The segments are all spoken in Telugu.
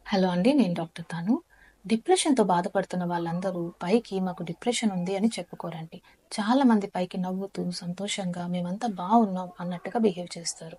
హలో అండి. నేను డాక్టర్ తాను. డిప్రెషన్‌తో బాధపడుతున్న వాళ్ళందరూ పైకి మాకు డిప్రెషన్ ఉంది అని చెప్పుకోరండి. చాలా మంది పైకి నవ్వుతూ, సంతోషంగా మేమంతా బావున్నాం అన్నట్టుగా బిహేవ్ చేస్తారు.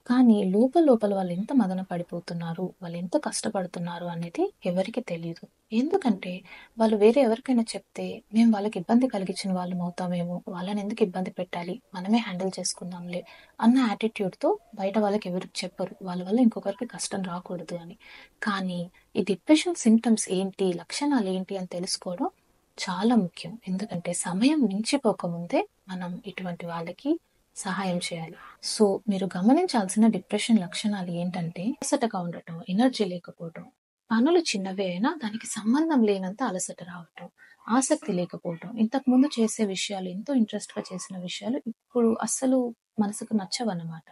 కానీ లోపల లోపల వాళ్ళెంత మదన పడిపోతున్నారు, వాళ్ళెంత కష్టపడుతున్నారు అనేది ఎవరికీ తెలీదు. ఎందుకంటే వాళ్ళు వేరే ఎవరికైనా చెప్తే మేము వాళ్ళకి ఇబ్బంది కలిగించిన వాళ్ళమవుతామేమో, వాళ్ళనెందుకు ఇబ్బంది పెట్టాలి, మనమే హ్యాండిల్ చేసుకుందాంలే అన్న యాటిట్యూడ్‌తో బయట వాళ్ళకి ఎవరికీ చెప్పరు. వాళ్ళ వల్ల ఇంకొకరికి కష్టం రాకూడదు అని. కానీ ఈ డిప్రెషన్ సింప్టమ్స్ ఏంటి? లక్షణాలేంటి? అని తెలుసుకోవడం చాలా ముఖ్యం. ఎందుకంటే సమయం మించిపోకముందే మనం ఇటువంటి వాళ్ళకి సహాయం చేయాలి. సో, మీరు గమనించాల్సిన డిప్రెషన్ లక్షణాలు ఏంటంటే, అలసటగా ఉండటం, ఎనర్జీ లేకపోవటం, పనులు చిన్నవే అయినా దానికి సంబంధం లేనంత అలసట రావటం, ఆసక్తి లేకపోవటం, ఇంతకుముందు చేసే విషయాలు ఎంతో ఇంట్రెస్ట్‌గా చేసిన విషయాలు ఇప్పుడు అస్సలు మనసుకు నచ్చవన్నమాట.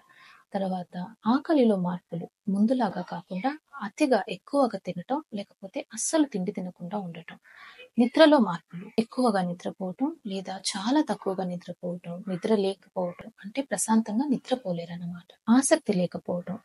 తర్వాత ఆకలిలో మార్పులు. ముందులాగా కాకుండా అతిగా ఎక్కువగా తినటం, లేకపోతే అస్సలు తిండి తినకుండా ఉండటం. నిద్రలో మార్పులు. ఎక్కువగా నిద్రపోవటం లేదా చాలా తక్కువగా నిద్రపోవటం, నిద్ర లేకపోవటం అంటే ప్రశాంతంగా నిద్రపోలేరన్నమాట. ఆసక్తి లేకపోవటం.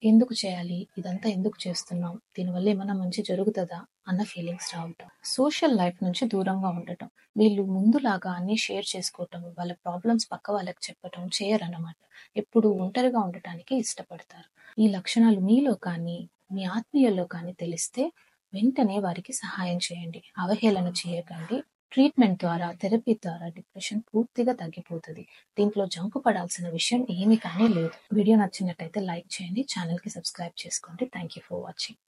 ఎందుకు చేయాలి? ఇదంతా ఎందుకు చేస్తున్నాం? దీనివల్ల ఏమన్నా మంచి జరుగుతదా? అన్న ఫీలింగ్స్ రావటం. సోషల్ లైఫ్ నుంచి దూరంగా ఉండటం. వీళ్ళు ముందులాగా అన్నీ షేర్ చేసుకోవటం, వాళ్ళ ప్రాబ్లమ్స్ పక్క వాళ్ళకి చెప్పటం చేయరన్నమాట. ఎప్పుడు ఒంటరిగా ఉండటానికి ఇష్టపడతారు. ఈ లక్షణాలు మీలో కానీ, మీ ఆత్మీయుల్లో కానీ తెలిస్తే వెంటనే వారికి సహాయం చేయండి. అవహేళన చేయకండి. ట్రీట్మెంట్ ద్వారా, థెరపీ ద్వారా డిప్రెషన్ పూర్తిగా తగ్గిపోతది. దీంట్లో జంకు పడాల్సిన విషయం ఏమీ కానీ లేదు. వీడియో నచ్చినట్టయితే లైక్ చేయండి. ఛానెల్‌కి సబ్స్క్రైబ్ చేసుకోండి. Thank you for watching.